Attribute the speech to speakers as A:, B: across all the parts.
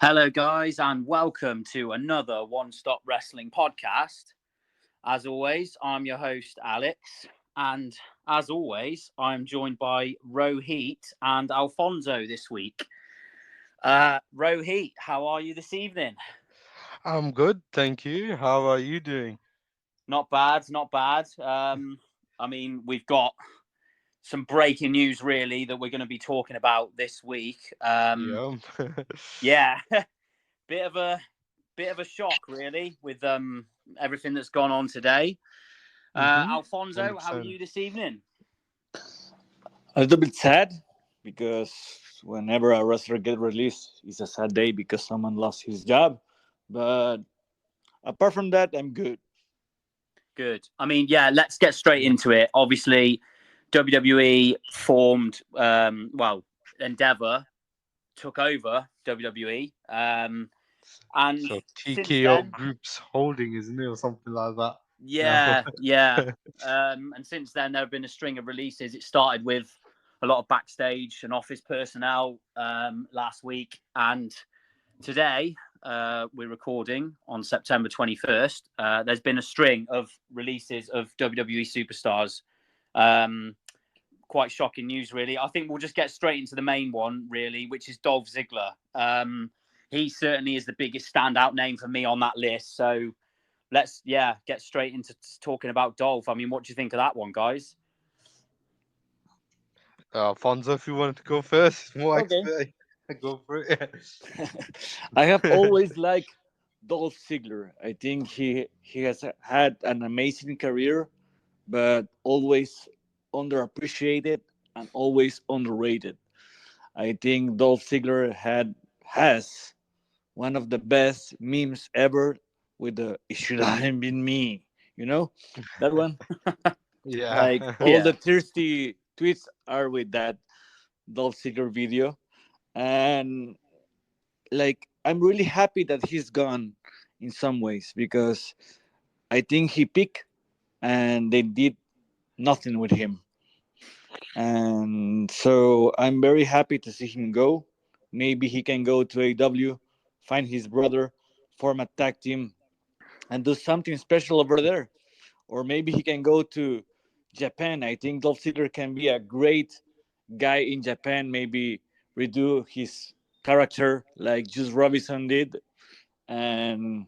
A: Hello, guys, and welcome to another One Stop Wrestling podcast. As always, I'm your host, Alex, and as always, I'm joined by Rohit and Alfonso this week. Rohit, how are you this evening?
B: I'm good, thank you. How are you doing?
A: Not bad, not bad. We've got some breaking news, really, that we're going to be talking about this week.
B: Yeah.
A: Yeah, bit of a bit of a shock, really, with everything that's gone on today. Alfonso, how are
B: 100%.
A: you this evening?
C: A little bit sad because whenever a wrestler get released, it's a sad day because someone lost his job. But apart from that, I'm good.
A: Good. Yeah, let's get straight
B: Yeah.
A: into it. Obviously, WWE formed, Endeavor took over WWE. And
B: So
A: since
B: TKO
A: then,
B: Group's holding, isn't it, or something like that? No.
A: yeah. And since then, there have been a string of releases. It started with a lot of backstage and office personnel last week. And today, we're recording on September 21st. There's been a string of releases of WWE superstars. Quite shocking news, really. I think we'll just get straight into the main one, really, which is Dolph Ziggler. He certainly is the biggest standout name for me on that list. So let's, get straight into talking about Dolph. What do you think of that one, guys?
B: Fonzo, if you wanted to go first, more
C: Okay.
B: expert. Go for it.
C: I have always liked Dolph Ziggler. I think he has had an amazing career, but always underappreciated and always underrated. I think Dolph Ziggler has one of the best memes ever with the "It should have been me," you know, that one.
B: Yeah.
C: Like all the
A: Yeah.
C: thirsty tweets are with that Dolph Ziggler video, and like I'm really happy that he's gone in some ways because I think he peaked and they did nothing with him, and so I'm very happy to see him go. Maybe he can go to AW, find his brother, form a tag team, and do something special over there. Or maybe he can go to Japan. I think Dolph Ziggler can be a great guy in Japan. Maybe redo his character like Juice Robinson did, and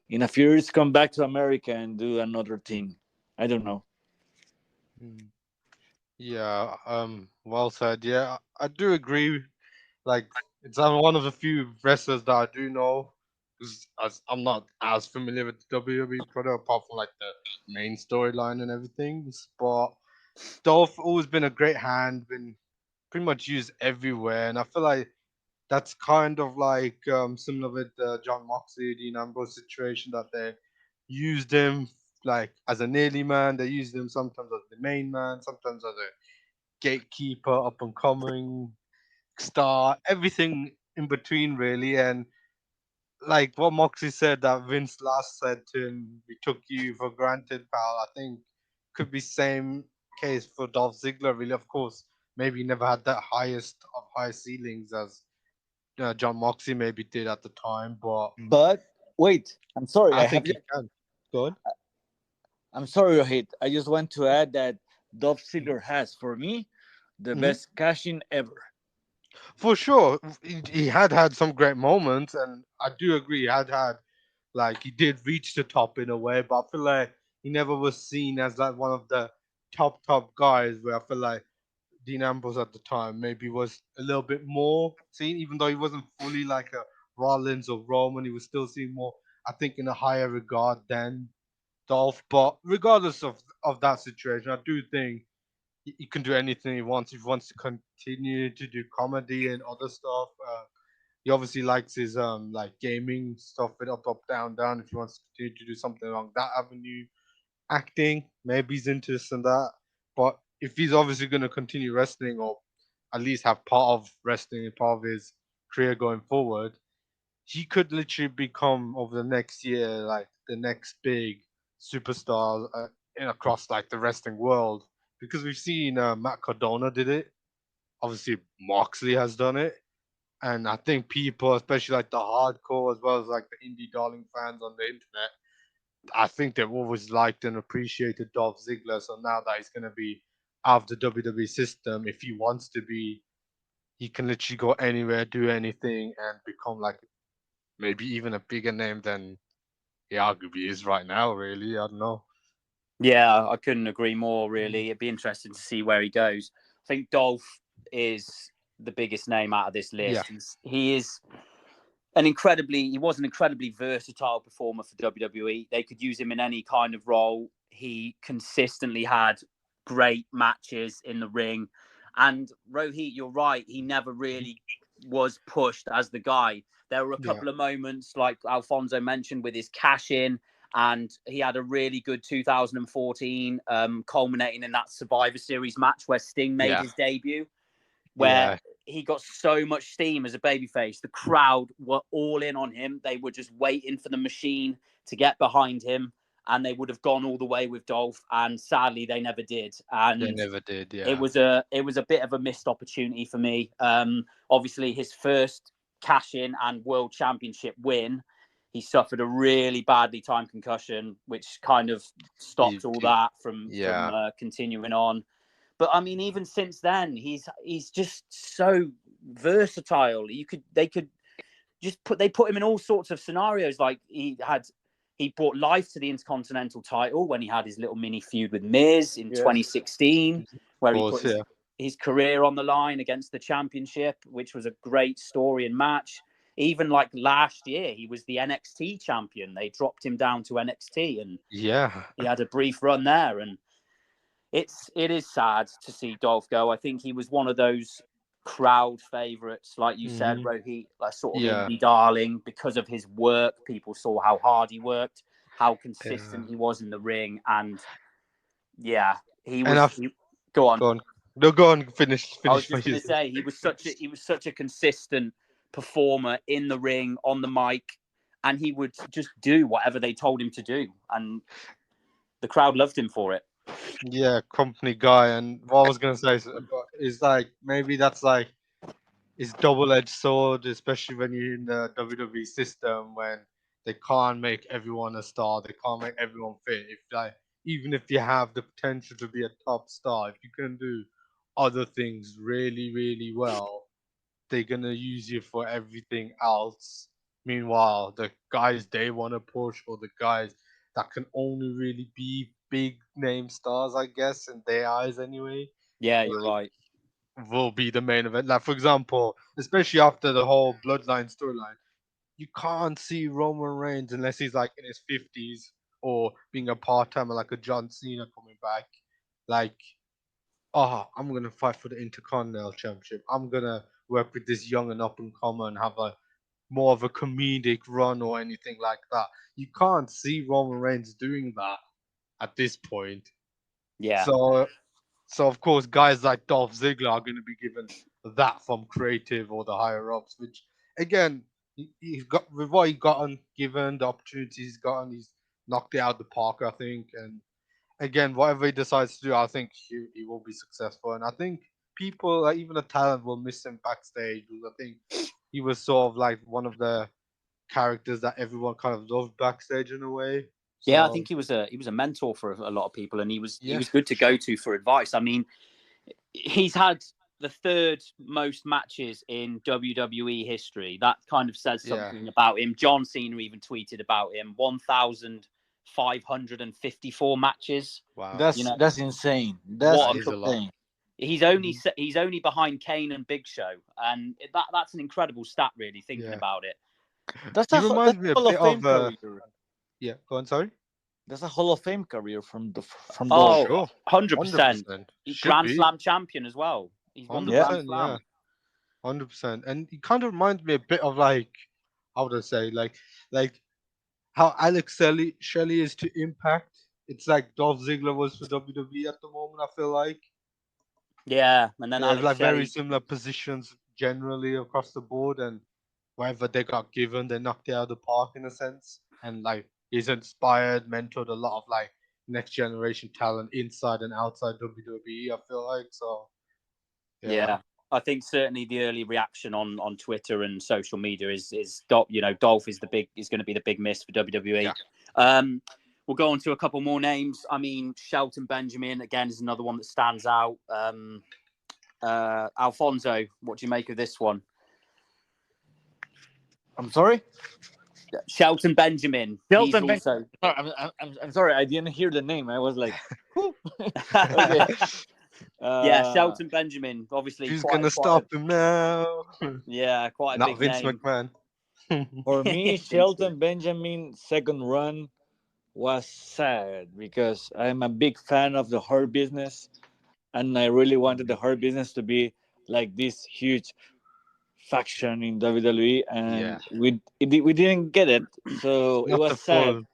C: in a few years come back to America and do another thing. I don't know.
B: Mm. Yeah. Well said. Yeah, I do agree. Like, it's one of the few wrestlers that I do know. Because I'm not as familiar with the WWE product apart from like the main storyline and everything. But Dolph always been a great hand, been pretty much used everywhere, and I feel like that's kind of like similar with the John Moxley, Dean Ambrose situation that they used him like as a nearly man. They used him sometimes as the main man, sometimes as a gatekeeper, up and coming star, everything in between really. And like what Moxley said that Vince last said to him, "We took you for granted, pal." I think could be same case for Dolph Ziggler. Really, of course, maybe he never had that highest of high ceilings as John Moxley maybe did at the time, but
C: But wait, I'm sorry.
B: I think he can. Good.
C: I'm sorry, Rohit. I just want to add that Dolph Ziggler has, for me, the
B: Hmm.
C: best cashing ever.
B: For sure, he had some great moments, and I do agree he had like he did reach the top in a way, but I feel like he never was seen as like one of the top guys. Where I feel like Dean Ambrose at the time maybe was a little bit more seen, even though he wasn't fully like a Rollins or Roman. He was still seen more, I think, in a higher regard than Dolph. But regardless of that situation, I do think he can do anything he wants. If he wants to continue to do comedy and other stuff, he obviously likes his like gaming stuff with up down down. If he wants to continue to do something along that avenue, acting, maybe he's interested in that. But if he's obviously going to continue wrestling or at least have part of wrestling and part of his career going forward, he could literally become over the next year like the next big superstar in across like the wrestling world. Because we've seen Matt Cardona did it. Obviously, Moxley has done it. And I think people, especially like the hardcore as well as like the indie darling fans on the internet, I think they've always liked and appreciated Dolph Ziggler. So now that he's gonna be out of the WWE system, if he wants to be, he can literally go anywhere, do anything, and become like maybe even a bigger name than he arguably is right now. Really, I don't know.
A: Yeah, I couldn't agree more, really. It'd be interesting to see where he goes. I think Dolph is the biggest name out of this
B: Yeah,
A: list. He was an incredibly versatile performer for WWE. They could use him in any kind of role. He consistently had great matches in the ring. And Rohit, you're right. He never really was pushed as the guy. There were a
B: yeah,
A: couple of moments, like Alfonso mentioned, with his cash in, and he had a really good 2014, culminating in that Survivor Series match where Sting made
B: yeah,
A: his debut, where
B: yeah,
A: he got so much steam as a babyface. The crowd were all in on him. They were just waiting for the machine to get behind him, and they would have gone all the way with Dolph. And sadly, they never did.
B: they
A: And
B: never did.
A: it
B: Yeah,
A: was a bit of a missed opportunity for me. Obviously, his first cash in and world championship win, he suffered a really badly timed concussion, which kind of stopped all
B: he-
A: that from
B: yeah,
A: continuing on. But I mean, even since then, he's just so versatile. They could just put him in all sorts of scenarios. Like he brought life to the Intercontinental title when he had his little mini feud with Miz in 2016,
B: of
A: where he
B: course,
A: put
B: yeah,
A: his career on the line against the championship, which was a great story and match. Even like last year, he was the NXT champion. They dropped him down to NXT, and
B: yeah,
A: he had a brief run there. And it is sad to see Dolph go. I think he was one of those crowd favorites, like you said,
B: hmm
A: Rohit, like sort of
B: yeah,
A: indie darling because of his work. People saw how hard he worked, how
B: yeah.
A: consistent he was in the ring, and yeah, he
B: And
A: was. Go on.
B: go on, no, go on,
A: I was
B: finish what
A: just going
B: you
A: to
B: said.
A: say he was such a consistent performer in the ring, on the mic, and he would just do whatever they told him to do, and the crowd loved him for it.
B: Yeah, company guy. And what I was gonna say is like maybe that's like it's double-edged sword, especially when you're in the WWE system when they can't make everyone a star, they can't make everyone fit. If like even if you have the potential to be a top star, if you can do other things really, really well, they're gonna use you for everything else. Meanwhile, the guys they want to push, or the guys that can only really be big name stars, I guess, in their eyes anyway,
A: Yeah, you're right.
B: will be the main event. Like for example, especially after the whole Bloodline storyline, you can't see Roman Reigns unless he's like in his 50s or being a part timer like a John Cena coming back. Like, oh, I'm gonna fight for the Intercontinental Championship. I'm gonna work with this young and up and comer and have a more of a comedic run or anything like that. You can't see Roman Reigns doing that at this point.
A: Yeah.
B: So of course, guys like Dolph Ziggler are going to be given that from creative or the higher ups. Which again, he's got with what he gotten given the opportunities he's gotten, he's knocked it out of the park. I think, and again, whatever he decides to do, I think he will be successful. And I think people, like, even the talent, will miss him backstage because I think he was sort of like one of the characters that everyone kind of loved backstage in a way.
A: Yeah, I
B: So
A: think he was a mentor for a lot of people, and he
B: yeah,
A: was good to
B: sure.
A: go to for advice. I mean, he's had the third most matches in WWE history. That kind of says
B: Yeah,
A: something about him. John Cena even tweeted about him: 1,554 matches.
B: wow,
A: You
C: That's
A: know
C: that's insane. That's
B: that
A: what
B: is a lot.
C: insane.
B: Mhm.
A: he's only behind Kane and Big Show, and that's an incredible stat, really, thinking
B: Yeah.
A: about it.
B: He reminds
C: That's
B: me
C: a
B: a
C: Hall of
B: bit
C: Fame
B: of
C: career.
B: yeah, go on, sorry.
C: That's a Hall of Fame career from the from
B: For
C: Dolph.
A: Oh,
B: sure.
A: 100%.
B: 100%. Should
A: Grand
B: be.
A: Slam champion as well. He's won the
C: Yeah.
A: Grand
B: 100%, yeah.
A: Slam.
B: 100%. And he kind of reminds me a bit of like how would I say like how Alex Shelley is to Impact. It's like Dolph Ziggler was for WWE at the moment, I feel like.
A: Yeah, and then
B: They have
A: Alex
B: like very
A: Shelley.
B: similar positions generally across the board, and whatever they got given, they knocked it out of the park in a sense. And like he's inspired, mentored a lot of like next generation talent inside and outside WWE. I feel like so. Yeah,
A: Yeah. I think certainly the early reaction on Twitter and social media is Dolph is going to be the big miss for WWE.
B: Yeah.
A: We'll go on to a couple more names. I mean, Shelton Benjamin again is another one that stands out. Alfonso, what do you make of this one?
C: I'm sorry?
A: Shelton Benjamin.
C: Shelton Benjamin. I'm sorry, I didn't hear the name. I was like, who? Okay.
A: Yeah, Shelton Benjamin. Obviously,
B: who's gonna stop him now?
A: Yeah, quite a
B: Not
A: big
B: Vince
A: name.
B: McMahon.
C: For me, Shelton Benjamin's second run was sad because I'm a big fan of the Hurt Business, and I really wanted the Hurt Business to be like this huge faction in WWE, and we didn't get it, so it was sad.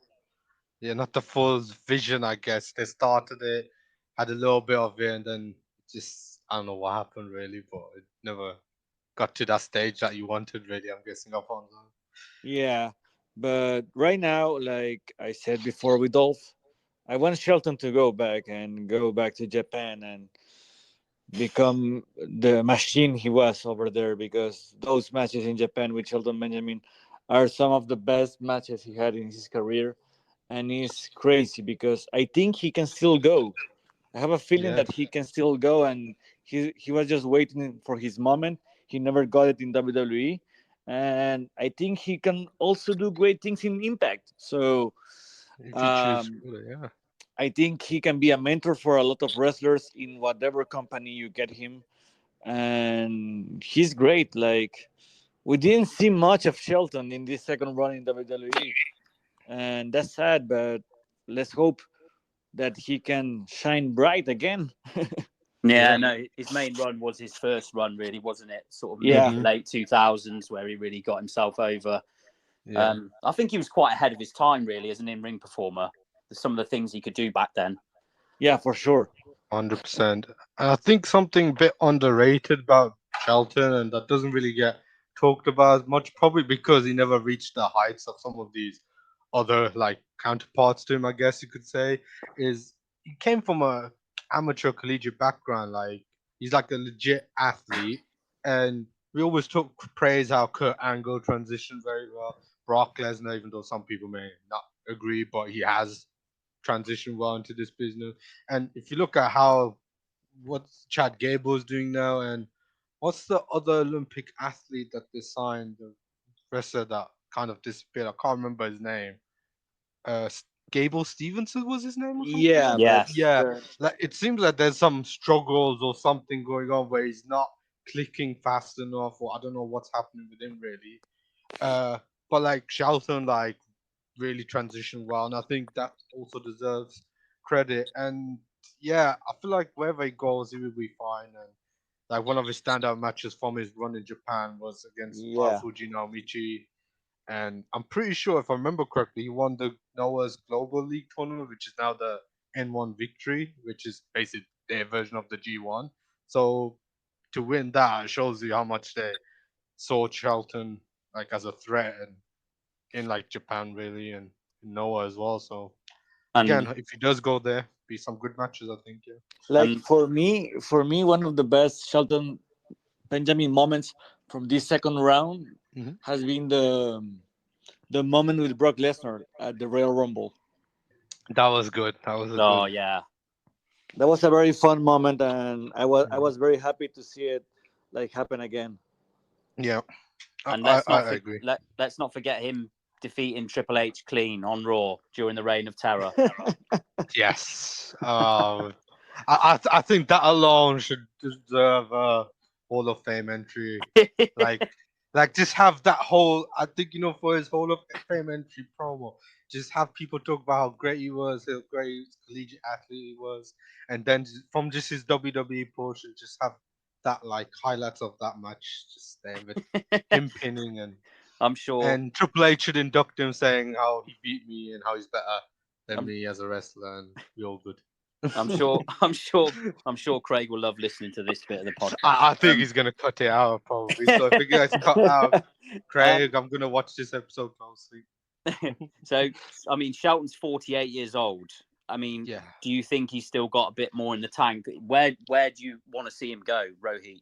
B: Not the full vision, I guess. They started it, had a little bit of it, and then just I don't know what happened really, but it never got to that stage that you wanted really, I'm guessing, Alfonso.
C: Yeah, but right now, like I said before with Dolph, I want Shelton to go back to Japan and become the machine he was over there, because those matches in Japan with Shelton Benjamin are some of the best matches he had in his career. And it's crazy because I think he can still go. I have a feeling that he can still go, and he was just waiting for his moment. He never got it in WWE, and I think he can also do great things in Impact. So
B: if you choose,
C: I think he can be a mentor for a lot of wrestlers in whatever company you get him, and he's great. Like, we didn't see much of Shelton in this second run in WWE, and that's sad. But let's hope that he can shine bright again.
A: No, his main run was his first run, really, wasn't it? Sort of late 2000s, where he really got himself over. I think he was quite ahead of his time, really, as an in-ring performer. Some of the things he could do back then.
C: Yeah, for sure.
B: 100%. And I think something a bit underrated about Shelton, and that doesn't really get talked about as much, probably because he never reached the heights of some of these other like counterparts to him, I guess you could say, is he came from a amateur collegiate background. Like, he's like a legit athlete, and we always took praise how Kurt Angle transitioned very well. Brock Lesnar, even though some people may not agree, but he has transitioned well into this business. And if you look at what Chad Gable's doing now, and what's the other Olympic athlete that they signed, the wrestler that kind of disappeared, I can't remember his name. uh Gable Stevenson was his name or something?
A: Yeah.
B: Like, it seems like there's some struggles or something going on where he's not clicking fast enough, or I don't know what's happening with him really. But like Shelton, like, really transitioned well, and I think that also deserves credit. And yeah, I feel like wherever he goes, he will be fine. And like, one of his standout matches from his run in Japan was against Fuji Naomichi, and I'm pretty sure, if I remember correctly, he won the Noah's Global League tournament, which is now the N1 Victory, which is basically their version of the G1. So to win that shows you how much they saw Charlton like as a threat, and in like Japan really, and in Noah as well. So again, if he does go there, be some good matches, I think. Yeah.
C: Like, for me, one of the best Shelton Benjamin moments from this second round has been the moment with Brock Lesnar at the Royal Rumble.
B: That was good.
A: Yeah.
C: That was a very fun moment, and I was very happy to see it like happen again.
B: Yeah.
A: And
B: I agree.
A: Let's not forget him defeating Triple H clean on Raw during the Reign of Terror.
B: Yes. I think that alone should deserve a Hall of Fame entry. like just have that whole. I think, for his Hall of Fame entry promo, just have people talk about how great he was, how great collegiate athlete he was, and then from just his WWE portion, just have that like highlights of that match just there with him pinning, and
A: I'm sure.
B: And Triple H should induct him, saying how he beat me and how he's better than me as a wrestler, and we're all good.
A: I'm sure Craig will love listening to this bit of the podcast.
B: I think he's gonna cut it out probably. So if you guys cut out Craig, I'm gonna watch this episode closely.
A: So I mean, Shelton's 48 years old. I mean, do you think he's still got a bit more in the tank? Where do you want to see him go, Rohit?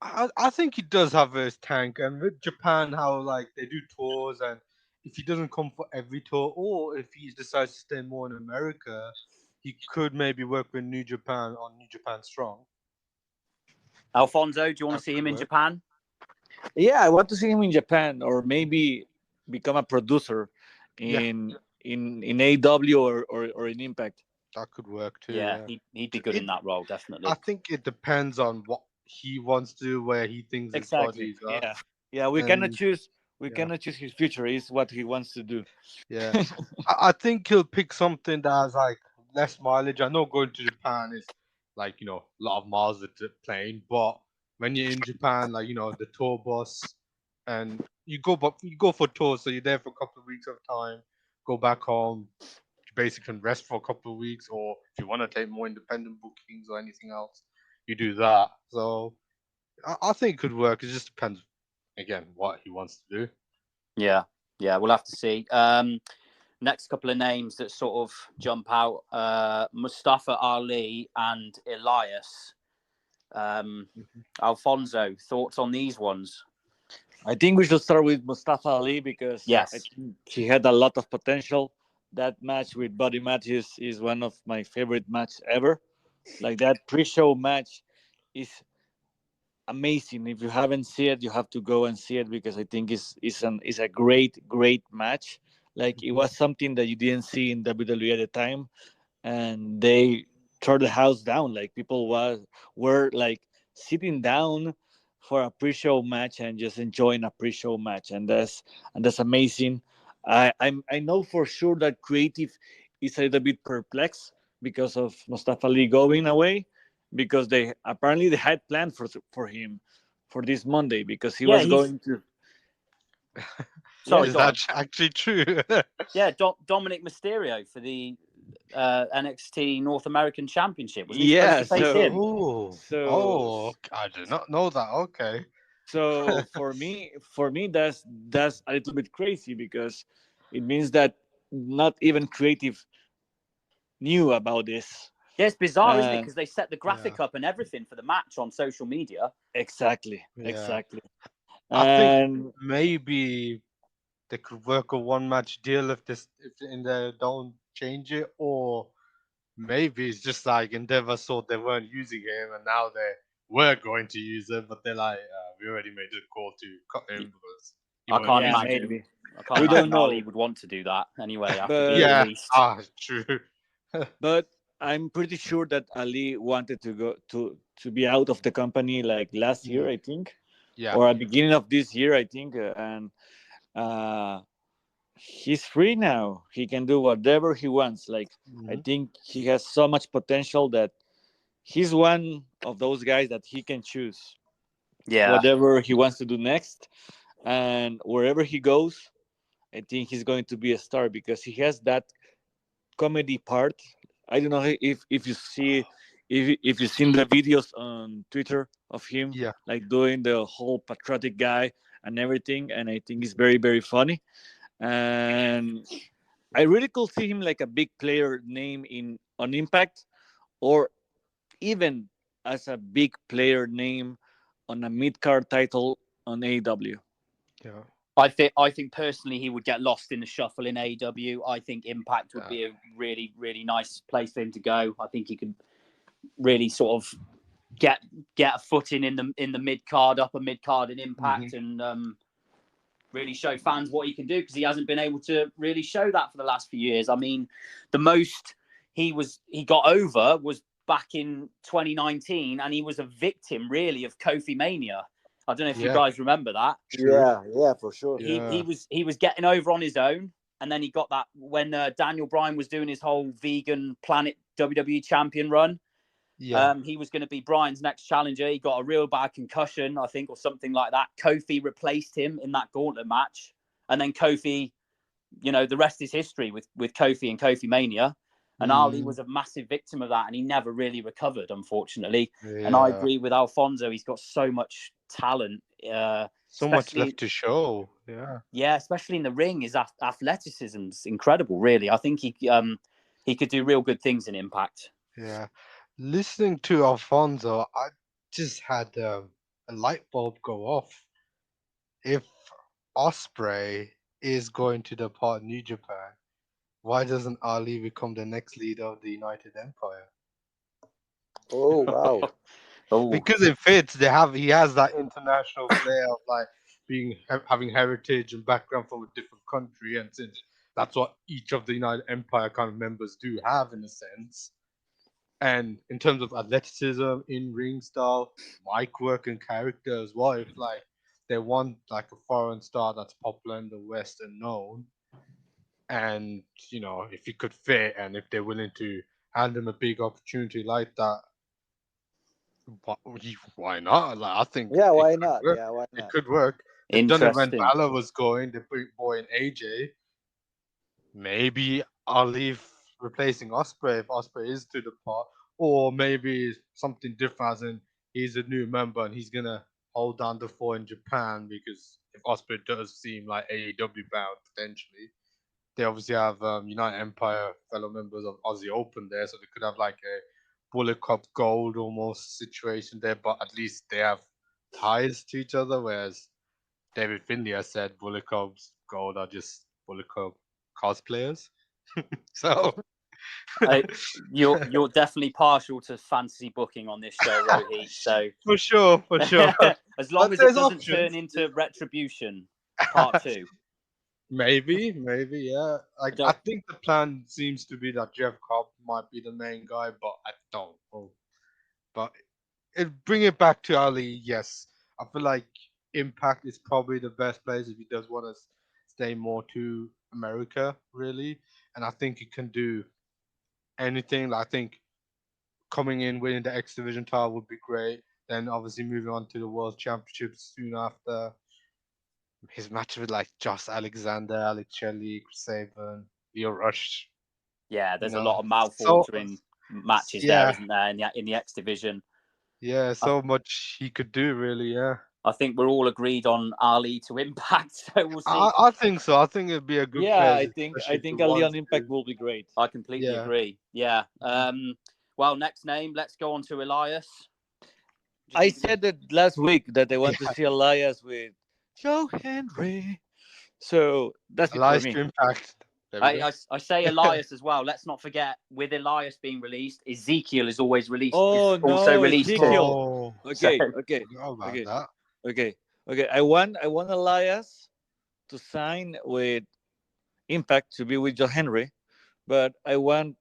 B: I think he does have his tank, and with Japan, how like they do tours, and if he doesn't come for every tour, or if he decides to stay more in America, he could maybe work with New Japan on New Japan Strong.
A: Alfonso, do you want
B: That
A: to see
B: could
A: him in
B: work.
A: Japan?
C: Yeah, I want to see him in Japan, or maybe become a producer
B: Yeah,
C: in AW or in Impact.
B: that could work too.
A: Yeah,
B: Yeah,
A: he'd be good in that role, definitely.
B: I think it depends on what he wants to do, where he thinks his
C: Exactly.
B: bodies are,
C: Yeah. Yeah, we cannot
B: and
C: choose. We
B: yeah,
C: cannot choose his future. Is what he wants to do.
B: yeah. I think he'll pick something that has like less mileage. I know going to Japan is like a lot of miles with the plane, but when you're in Japan, like the tour bus, and you go for tours, so you're there for a couple of weeks at a time, go back home, you basically can rest for a couple of weeks, or if you want to take more independent bookings or anything else, you do that. So I think it could work. It just depends again what he wants to do.
A: Yeah, we'll have to see. Next couple of names that sort of jump out: Mustafa Ali and Elias. Alfonso, thoughts on these ones?
C: I think we should start with Mustafa Ali because I
A: Yes.
C: think he had a lot of potential. That match with Buddy Matthews is one of my favorite matches ever. Like that pre-show match is amazing. If you haven't seen it, you have to go and see it because I think it's a great match. Like it was something that you didn't see in WWE at the time, and they tore the house down. Like people were like sitting down for a pre-show match and just enjoying a pre-show match, and that's amazing. I know for sure that creative is a little bit perplexed because of Mustafa Ali going away, because they apparently they had planned for him for this Monday because he
A: Yeah,
C: was
A: he's.
C: going to.
A: Sorry,
B: Is
C: Yeah,
A: go on.
B: that actually true?
A: Yeah, Dominic Mysterio for the NXT North American Championship. Wasn't he supposed
C: yeah.
A: to face him?
C: So
B: I did not know that. Okay.
C: So for me, that's a little bit crazy because it means that not even creative knew about this.
A: Yeah, it's bizarre, isn't it?
C: And
A: Because they set the
B: Yeah,
A: graphic up and everything for the match on social media.
C: exactly,
B: yeah.
C: exactly.
B: I think
C: And
B: maybe they could work a one match deal if in there don't change it, or maybe it's just like Endeavor thought they weren't using him and now they were going to use him, but they're like, we already made the call to cut him because he
A: I
B: won't
A: can't
C: yeah,
B: use
A: imagine.
B: him.
C: maybe
A: I can't
C: we don't
A: imagine Ali
C: know,
A: would want to do that anyway after being
C: but
B: Yeah,
A: released.
B: true.
C: but I'm pretty sure that Ali wanted to be out of the company like last year,
B: Mm,
C: I think,
B: yeah.
C: or at the beginning of this year, I think, and. Uh, he's free now. He can do whatever he wants. Like I
B: Mhm.
C: think he has so much potential that he's one of those guys that he can choose
A: Yeah,
C: whatever he wants to do next, and wherever he goes, I think he's going to be a star because he has that comedy part. I don't know if you see if you've seen the videos on Twitter of him
B: Yeah.
C: like doing the whole patriotic guy and everything, and I think it's very funny. And I really could see him like a big player name in on Impact, or even as a big player name on a mid card title on AEW.
B: Yeah.
A: I think personally he would get lost in the shuffle in AEW. I think Impact would
B: Yeah.
A: be a really nice place for him to go. I think he could really sort of get a foot in the mid card, upper mid card in
B: Hmm.
A: Impact, and really show fans what he can do because he hasn't been able to really show that for the last few years. I mean, the most he got over was back in 2019, and he was a victim really of Kofi Mania. I don't know if you
B: Yeah.
A: guys remember that.
B: True.
C: Yeah, for sure.
B: Yeah.
A: He was getting over on his own, and then he got that when Daniel Bryan was doing his whole vegan Planet WWE champion run.
B: Yeah.
A: He was going to be Bryan's next challenger. He got a real bad concussion, I think, or something like that. Kofi replaced him in that gauntlet match. And then Kofi, the rest is history with Kofi and Kofi Mania. And Ali
B: Mm,
A: was a massive victim of that, and he never really recovered, unfortunately. And I
B: yeah.
A: agree with Alfonso. He's got so much talent,
B: So much
A: especially,
B: left to show. Yeah.
A: especially in the ring. His athleticism's incredible, really. I think he could do real good things in Impact.
B: Yeah. Listening to Alfonso, I just had a light bulb go off. If Osprey is going to depart New Japan, why doesn't Ali become the next leader of the United Empire?
C: Oh wow.
A: Oh,
B: Because it fits. He has that international flair of like having heritage and background from a different country, and since that's what each of the United Empire kind of members do have in a sense. And in terms of athleticism, in ring style, mic work, and character as well, if like they want like a foreign star that's popular in the West and known, and if he could fit, and if they're willing to hand him a big opportunity like that, why not? Like, I think
C: Yeah,
B: it
C: why
B: could
C: not?
B: work.
C: Yeah, why
B: It
C: not?
B: could work. They've done it when
A: interesting.
B: Balor was going. They put boy in AJ. Maybe I'll leave replacing Osprey if Osprey is to depart, or maybe something different, as in he's a new member and he's gonna hold down the fort in Japan, because if Osprey does seem like AEW bound potentially, they obviously have United Empire fellow members of Aussie Open there, so they could have like a Bullet Cup Gold almost situation there, but at least they have ties to each other. Whereas David Finlay has said Bullet Cups Gold are just Bullet Cup cosplayers. So
A: You're definitely partial to fantasy booking on this show, Rohit. So
B: for sure,
A: as long
B: but
A: as it
B: there's
A: doesn't
B: options.
A: turn into Retribution Part 2.
B: Maybe, yeah.
A: I
B: Like I
A: don't.
B: think the plan seems to be that Jeff Cobb might be the main guy, but I don't know. But bring it back to Ali. Yes, I feel like Impact is probably the best place if he does want to stay more to America, really. And I think he can do anything. I think coming in winning the X Division title would be great. Then obviously moving on to the World Championships soon after. His match with like Josh Alexander, Alex Shelley, Chris Sabin, Leo Rush.
A: Yeah,
B: You
A: there's a
B: know,
A: lot of
B: so
A: mouth-watering matches there,
B: yeah,
A: isn't there, in the X division?
B: yeah,
A: I,
B: so much he could do, really. Yeah,
A: I think we're all agreed on Ali to Impact, so we'll see.
B: I think so. I think it'd be a good
C: Yeah,
B: place,
C: I
B: especially if he
C: think Ali on
B: wants
C: Impact
B: to.
C: will be great.
A: I completely
B: Yeah.
A: agree. Yeah. Well, next name. Let's go on to Elias.
C: I said that last week that I want to
B: Yeah,
C: see Elias with Joe Henry. So that's it for
B: Elias
C: me.
B: to Impact. There we go.
A: I say Elias as well. Let's not forget, with Elias being released, Ezekiel is always released.
C: Oh
A: Is also
C: no,
A: released too.
C: Ezekiel.
B: Oh,
A: So
C: Okay, okay,
B: forgot about
C: okay,
B: that.
C: okay, okay. I want Elias to sign with Impact to be with Joe Henry, but I want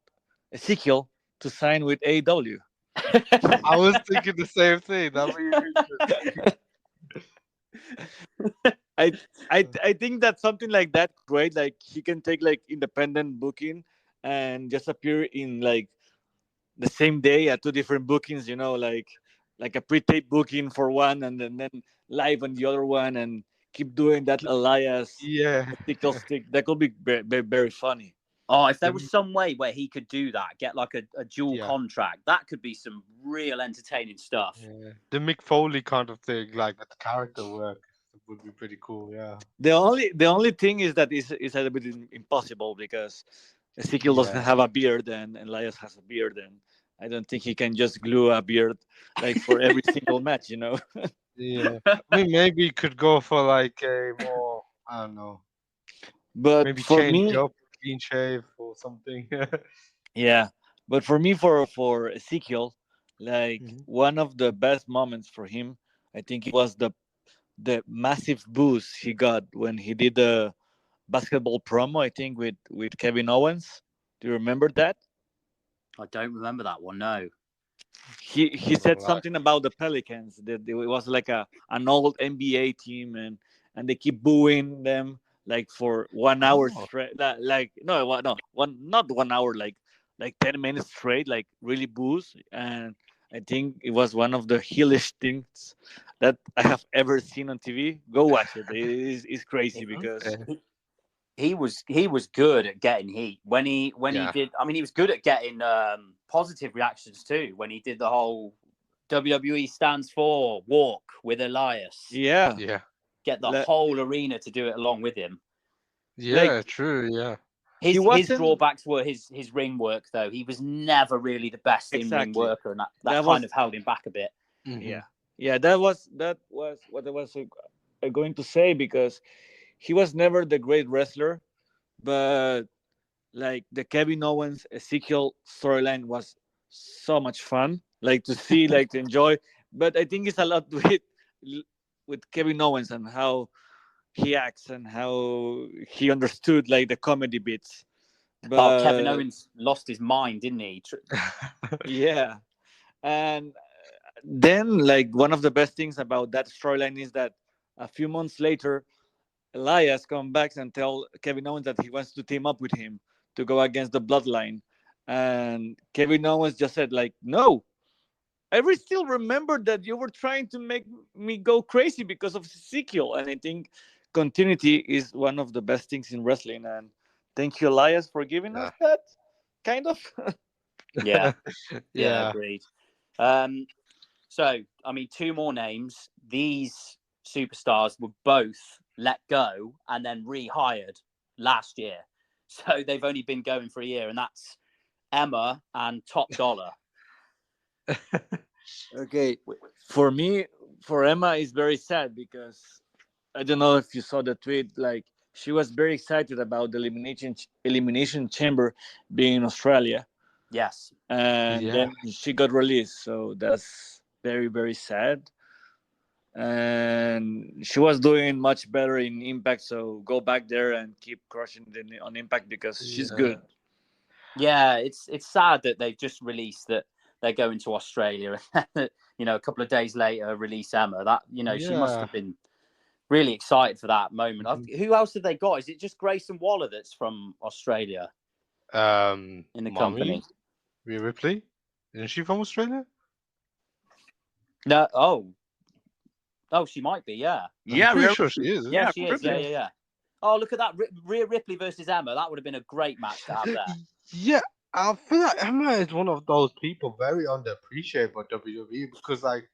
C: Ezekiel to sign with AEW.
B: I was thinking the same thing. That'd be interesting.
C: I think that something like that great. Like he can take like independent booking and just appear in like the same day at two different bookings. Like a pre-tape booking for one, and then live on the other one, and keep doing that Elias
B: Yeah.
C: Ezekiel stick. That could be very, very funny.
A: Oh, if there was
B: The-
A: some way where he could do that, get like a dual
B: yeah.
A: contract, that could be some real entertaining stuff.
B: Yeah. The Mick Foley kind of thing, like the character work, would be pretty cool. Yeah.
C: The only thing is that it's a little bit impossible because Ezekiel doesn't
B: Yeah.
C: have a beard and Elias has a beard, and I don't think he can just glue a beard like for every single match.
B: Yeah. I mean, maybe you could go for like a more, I don't know,
C: But
B: maybe
C: for
B: change
C: me,
B: up, clean shave or something.
C: yeah. But for me, for Ezekiel, like
B: Mhm.
C: one of the best moments for him, I think it was the massive boost he got when he did the basketball promo. I think with Kevin Owens. Do you remember that?
A: I don't remember that one. No.
C: He
B: Something
C: said
B: like,
C: something about the Pelicans that it was like an old NBA team, and they keep booing them like for 1 hour
B: oh,
C: straight. Like no, one not 1 hour, like 10 minutes straight, like really boos. And I think it was one of the heelish things that I have ever seen on TV. Go watch it. It's crazy because
B: okay.
A: He was good at getting heat when he
B: Yeah.
A: did. I mean, he was good at getting positive reactions too. When he did the whole WWE stands for walk with Elias,
C: yeah,
B: Yeah.
A: get the
C: like,
A: whole arena to do it along with him.
C: like
B: Yeah, true. Yeah.
C: he
A: His
C: wasn't
A: drawbacks were his ring work though. He was never really the best in ring
C: exactly.
A: worker, and that
C: That
A: kind
C: was
A: of held him back a bit.
B: Hmm.
C: Yeah. Yeah, that was what I was going to say, because he was never the great wrestler, but like the Kevin Owens Ezekiel storyline was so much fun, like to see, like to enjoy. But I think it's a lot with Kevin Owens and how he acts and how he understood like the comedy bits.
A: Oh, Kevin
C: But
A: Owens lost his mind, didn't he?
C: yeah, and then like one of the best things about that storyline is that a few months later, Elias comes back and tell Kevin Owens that he wants to team up with him to go against the Bloodline, and Kevin Owens just said like, "No, still remember that you were trying to make me go crazy because of Ezekiel." And I think continuity is one of the best things in wrestling. And thank you, Elias, for giving us
B: Yeah.
C: that kind of.
A: Yeah, yeah,
B: Yeah.
A: agreed. So, I mean, two more names. These superstars were both let go and then rehired last year. So they've only been going for a year, and that's Emma and Top Dollar.
C: Okay, for me, for Emma, is very sad because I don't know if you saw the tweet. Like she was very excited about the elimination chamber being in Australia,
A: Yes.
C: and
B: Yeah.
C: then she got released. So that's very very sad. And she was doing much better in Impact. So go back there and keep crushing it on Impact because she's
B: Yeah.
C: good.
A: Yeah, it's sad that they've just released that they're going to Australia. A couple of days later, release Emma. That she must
B: Yeah.
A: have been really excited for that moment.
B: Mhm.
A: Who else have they got? Is it just Grayson Waller that's from Australia in the company?
B: Mommy, Rhea Ripley, isn't she from Australia?
A: No. Oh, she might be. Yeah.
B: I'm
C: Yeah,
B: pretty
C: Rhea
B: sure she
C: Ripley.
B: is.
A: Yeah,
C: Yeah,
A: she
C: Rhea
A: is. Yeah,
C: Ripley.
B: Yeah.
A: yeah, yeah. Oh, look at that. Rhea Ripley versus Emma. That would have been a great match to have there.
B: Yeah, I feel like Emma is one of those people very underappreciated by WWE because like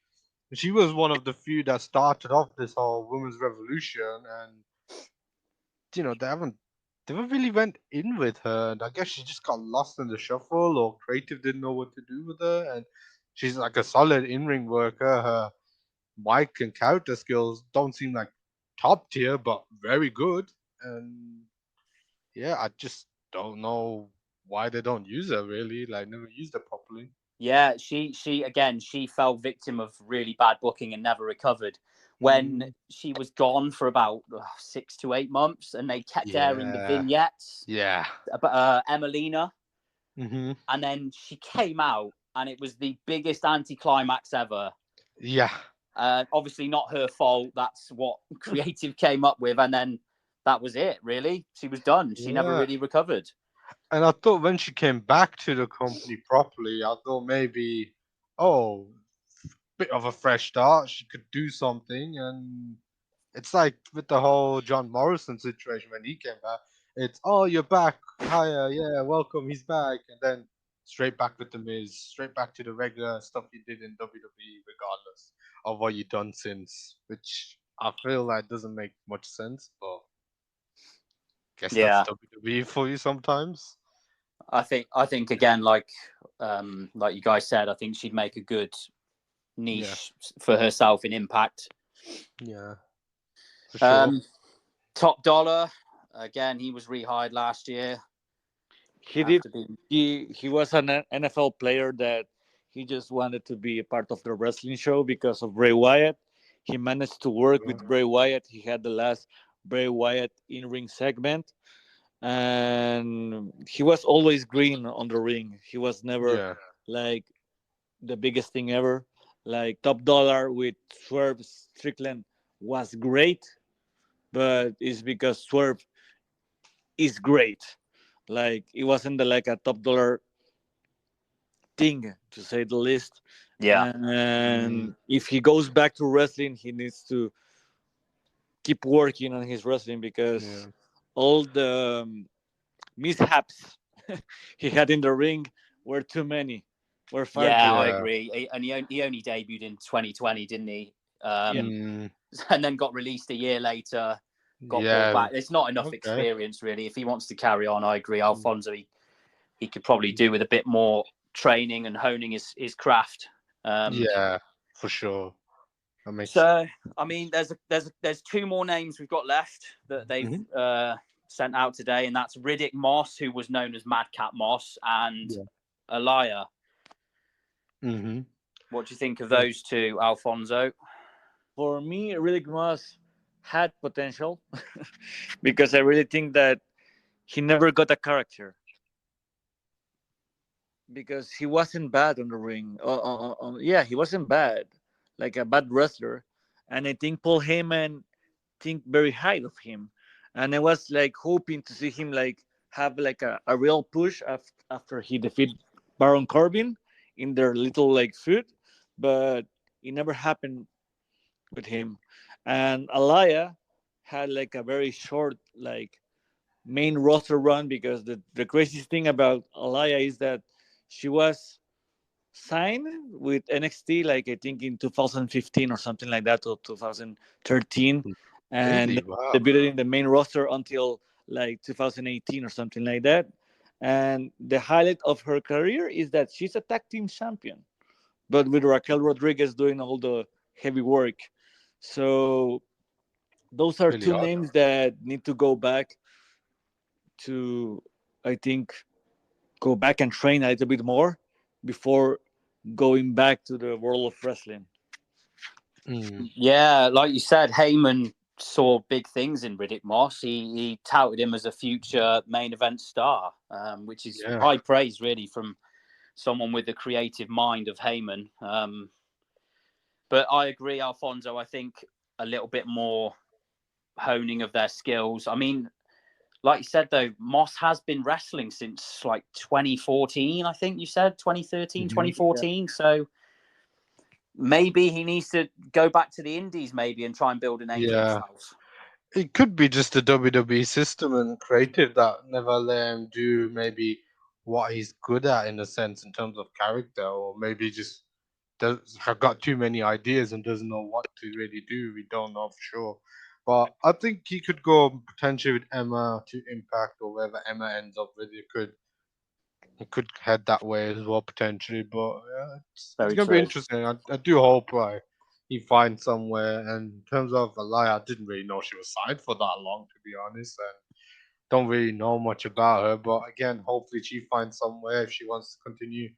B: she was one of the few that started off this whole women's revolution, and they haven't really went in with her, and I guess she just got lost in the shuffle, or creative didn't know what to do with her. And she's like a solid in-ring worker. Her mic and character skills don't seem like top tier, but very good. And yeah, I just don't know why they don't use her really. Like never used her properly.
A: Yeah, she fell victim of really bad booking and never recovered. When
B: Mm,
A: she was gone for about 6 to 8 months, and they kept airing the
B: yeah,
A: vignettes
B: yeah.
A: about Emelina,
B: Hmm.
A: and then she came out, and it was the biggest anticlimax ever.
B: Yeah,
A: Obviously, not her fault. That's what creative came up with, and then that was it. Really, she was done. She never
B: yeah.
A: really recovered.
B: And I thought when she came back to the company properly, I thought maybe, oh, bit of a fresh start. She could do something. And it's like with the whole John Morrison situation when he came back. It's, oh, you're back. Hiya, yeah, welcome. He's back. And then straight back with the Miz, straight back to the regular stuff you did in WWE, regardless of what you've done since, which I feel like doesn't make much sense, but guess that's
A: Yeah,
B: WWE for you sometimes.
A: I think again, like you guys said, I think she'd make a good
B: Yeah,
A: niche for herself in Impact.
B: yeah, for sure.
A: Um, Top Dollar, again, he was rehired last year
C: He did.
A: after being.
C: He was an NFL player that he just wanted to be a part of the wrestling show because of Bray Wyatt. He managed to work
B: Yeah,
C: with Bray Wyatt. He had the last Bray Wyatt in ring segment, and he was always green on the ring. He was never
B: yeah,
C: like the biggest thing ever. Like Top Dollar with Swerve Strickland was great, but it's because Swerve is great. Like it wasn't like a Top Dollar thing, to say the least.
A: Yeah,
B: mm,
C: And if he goes back to wrestling, he needs to keep working on his wrestling
B: yeah,
C: because all the mishaps he had in the ring were too many, were far too
A: yeah, I
C: many.
B: yeah,
A: agree. And he only debuted in 2020, didn't he?
C: Yeah,
B: mm,
A: And then got released a year later. Got brought
B: yeah.
A: back. There's not enough
B: Okay.
A: experience really. If he wants to carry on, I agree.
B: Mm,
A: Alfonso, he could probably do with a bit more training and honing his craft.
B: yeah, for sure. That makes.
A: So, I mean, there's two more names we've got left that they've
B: Mhm.
A: sent out today, and that's Riddick Moss, who was known as Madcap Moss, and
B: Yeah.
A: Aliyah.
B: Mm-hmm.
A: What do you think of
B: Yeah.
A: those two, Alfonso?
C: For me, Riddick Moss had potential because I really think that he never got a character because he wasn't bad on the ring. Yeah, he wasn't bad, like a bad wrestler. And I think Paul Heyman think very high of him, and I was like hoping to see him like have like a real push after he defeat Baron Corbin in their little like feud, but it never happened with him. And Alaya had like a very short like main roster run because the craziest thing about Alaya is that she was signed with NXT like I think in 2015 or something like that or 2013, and
B: Really? Wow.
C: debuted in the main roster until like 2018 or something like that. And the highlight of her career is that she's a tag team champion, but with Raquel Rodriguez doing all the heavy work. So those are
B: Really
C: two
B: odd.
C: names that need to go back to, I think, go back and train a little bit more before going back to the world of wrestling.
B: Mm.
A: Yeah, like you said, Heyman saw big things in Riddick Moss. He touted him as a future main event star, which is
B: Yeah.
A: high praise, really, from someone with the creative mind of Heyman. But I agree, Alfonso. I think a little bit more honing of their skills. I mean, like you said, though, Moss has been wrestling since like 2014, I think you said 2013,
B: Hmm.
A: 2014. So maybe he needs to go back to the Indies, maybe, and try and build a name for
B: Yeah.
A: himself.
B: It could be just the WWE system and creative that never let him do maybe what he's good at in a sense in terms of character, or maybe just does have got too many ideas and doesn't know what to really do. We don't know for sure. But I think he could go potentially with Emma to Impact or wherever Emma ends up with. It could head that way as well potentially. But yeah, it's
A: Very
B: gonna be
A: true.
B: interesting. I do hope he finds somewhere. And in terms of Aliyah, I didn't really know she was signed for that long, to be honest, and don't really know much about her. But again, hopefully she finds somewhere if she wants to continue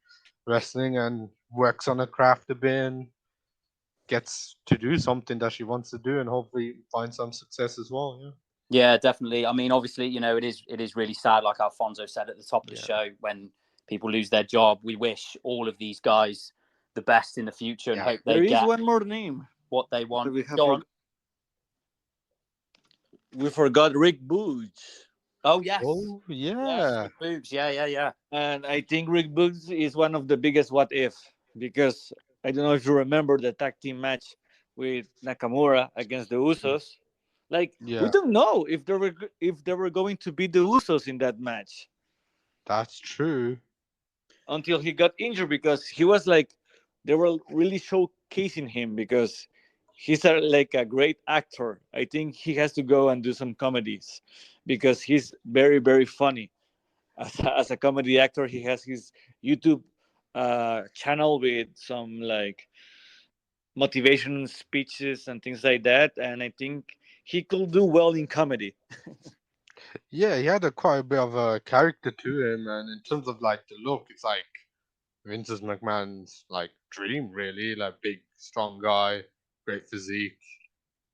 B: wrestling and works on her craft a bit and gets to do something that she wants to do, and hopefully find some success as well. Yeah.
A: Yeah, definitely. I mean, obviously, it is really sad, like Alfonso said at the top of the
B: Yeah.
A: show, when people lose their job. We wish all of these guys the best in the future and
B: Yeah.
A: hope they
C: There is
A: get
C: one more name
A: what they
C: that
A: want. Go on.
C: we forgot, Rick Boogs.
A: Oh yes,
B: Oh
A: yes,
B: yeah.
A: Rick Boogs. Yeah, yeah, yeah.
C: And I think Rick Boogs is one of the biggest what if because I don't know if you remember the tag team match with Nakamura against the Usos. Like we
B: Yeah.
C: don't know if they were going to beat the Usos in that match
B: That's true.
C: until he got injured because he was like they were really showcasing him because he's like a great actor. I think he has to go and do some comedies because he's very funny as a comedy actor. He has his YouTube channel with some like motivation speeches and things like that, and I think he could do well in comedy.
B: Yeah, he had a quite a bit of a character to him, and in terms of like the look, it's like Vince's McMahon's like dream, really. Like big, strong guy, great physique.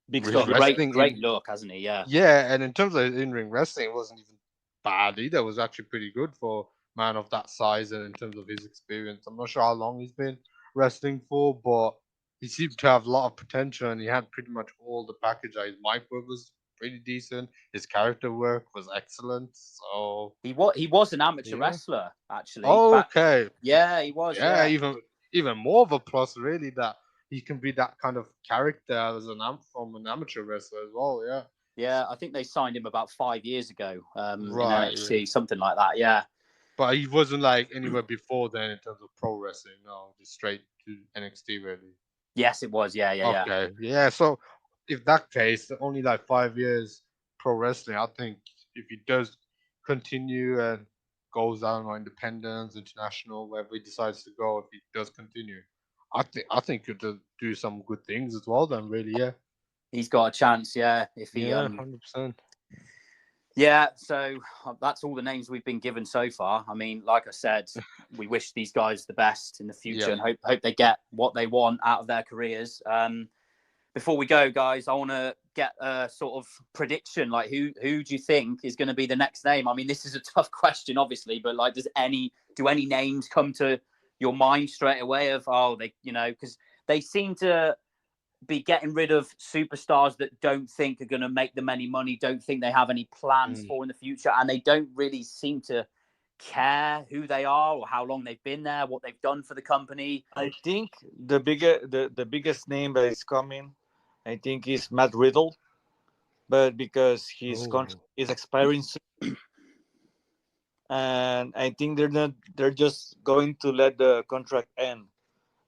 C: Big
A: He's
B: His
A: got a
C: strong
A: great,
C: guy.
B: wrestling
A: great
B: in
A: look, hasn't he? Yeah.
B: Yeah, and in terms of in-ring wrestling, it wasn't even bad either. It was actually pretty good for a man of that size and in terms of his experience. I'm not sure how long he's been wrestling for, but he seemed to have a lot of potential and he had pretty much all the package. His mic work was pretty decent. His character work was excellent. So
A: He was an amateur
B: yeah.
A: wrestler actually. Back.
B: Okay.
A: Yeah, he was.
B: Yeah,
A: Yeah.
B: even more of a plus really that he can be that kind of character as from an amateur wrestler as well. Yeah.
A: Yeah, I think they signed him about 5 years ago in
B: Right. Yeah.
A: NXT, something like that. Yeah.
B: But he wasn't like anywhere before then in terms of pro wrestling. No, just straight to NXT really.
A: Yes, it was. Yeah, yeah, yeah.
B: Okay, yeah. So if that case, only like 5 years pro wrestling, I think if he does continue and goes down on independence, international, wherever he decides to go, if he does continue, I think he'll do some good things as well. Then really, yeah,
A: He's got a chance, yeah. If he,
B: yeah, 100%.
A: yeah. So that's all the names we've been given so far. I mean, like I said, we wish these guys the best in the future
B: Yeah.
A: and hope they get what they want out of their careers. Before we go, guys, I want to get a sort of prediction. Like, who do you think is going to be the next name? I mean, this is a tough question, obviously, but like, do any names come to your mind straight away of, because they seem to be getting rid of superstars that don't think are going to make them any money, don't think they have any plans for in the future, and they don't really seem to care who they are or how long they've been there, what they've done for the company.
C: I think the biggest name that is coming, I think, is Matt Riddle, but because his contract is expiring soon, and I think they're just going to let the contract end,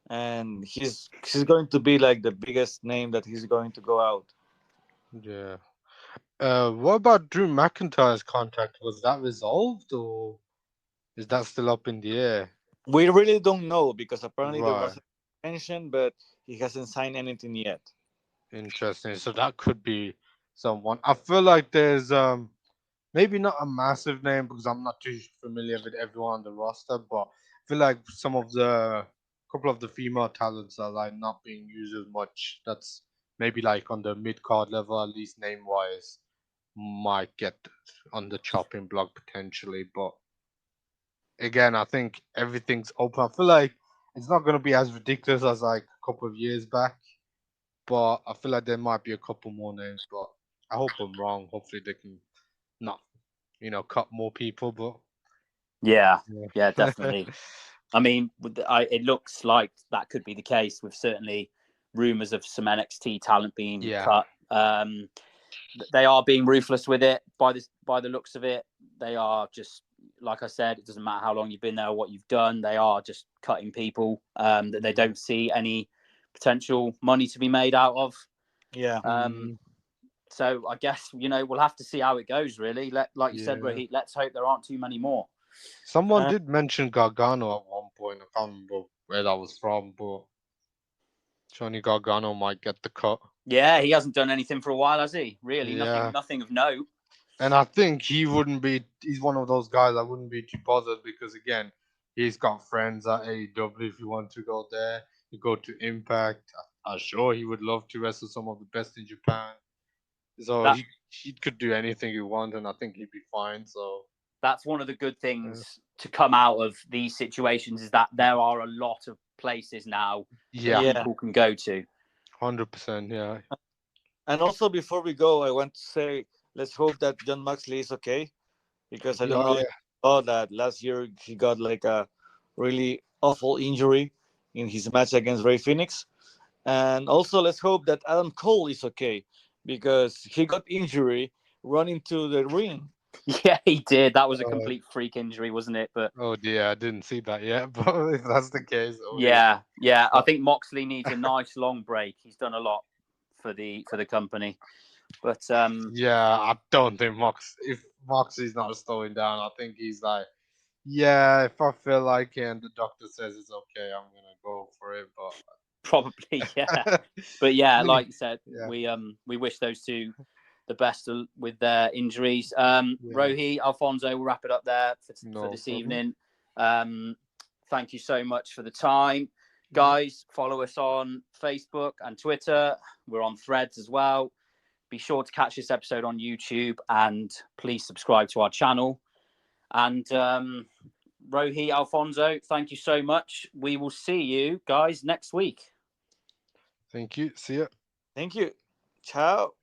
C: and he's going to be like the biggest name that he's going to go out.
B: Yeah. What about Drew McIntyre's contract? Was that resolved or is that still up in the air?
C: We really don't know because apparently there was
B: Right.
C: an extension, but he hasn't signed anything yet.
B: Interesting. So that could be someone. I feel like there's maybe not a massive name because I'm not too familiar with everyone on the roster, but I feel like some of the couple of the female talents are like not being used as much. That's maybe like on the mid card level, at least name wise, might get on the chopping block potentially. But again, I think everything's open. I feel like it's not going to be as ridiculous as like a couple of years back, but I feel like there might be a couple more names. But I hope I'm wrong. Hopefully, they can not, cut more people. But
A: Yeah,
B: yeah,
A: yeah, definitely. I mean, it looks like that could be the case with certainly rumors of some NXT talent being
B: yeah,
A: cut. They are being ruthless with it by the looks of it. They are just, like I said, it doesn't matter how long you've been there or what you've done. They are just cutting people that they don't see any potential money to be made out of.
C: Yeah.
A: So I guess we'll have to see how it goes. Really, like you said,
B: yeah.
A: Rohit. Let's hope there aren't too many more.
B: Someone did mention Gargano at one point. I can't remember where that was from, but Johnny Gargano might get the cut.
A: Yeah, he hasn't done anything for a while, has he? Really,
B: Yeah.
A: nothing of note.
B: And I think he wouldn't be. He's one of those guys I wouldn't be too bothered because again, he's got friends at AEW. If you want to go there, you go to Impact. I'm sure he would love to wrestle some of the best in Japan. So
A: That-
B: he could do anything he wants, and I think he'd be fine. So
A: That's one of the good things to come out of these situations is that there are a lot of places now
B: yeah,
C: Yeah.
A: people can go to.
B: 100%. Yeah,
C: And also, before we go, I want to say, let's hope that John Moxley is okay, because I don't know if you saw that last year he got like a really awful injury in his match against Ray Phoenix. And also, let's hope that Adam Cole is okay, because he got injury running to the ring.
A: Yeah, he did. That was a complete freak injury, wasn't it? But
B: Oh dear, I didn't see that yet. But if that's the case,
A: yeah. I think Moxley needs a nice long break. He's done a lot for the company, but
B: yeah, I don't think if Moxie's not slowing down, I think he's like, yeah, if I feel like it and the doctor says it's okay, I'm gonna go for it. But
A: probably yeah. But yeah, like you said,
B: yeah.
A: we wish those two the best with their injuries. Rohi, Alfonso, we'll wrap it up there for this evening. Thank you so much for the time. Guys, follow us on Facebook and Twitter. We're on Threads as well. Be sure to catch this episode on YouTube and please subscribe to our channel. And Rohi, Alfonso, thank you so much. We will see you guys next week.
B: Thank you. See ya.
C: Thank you. Ciao.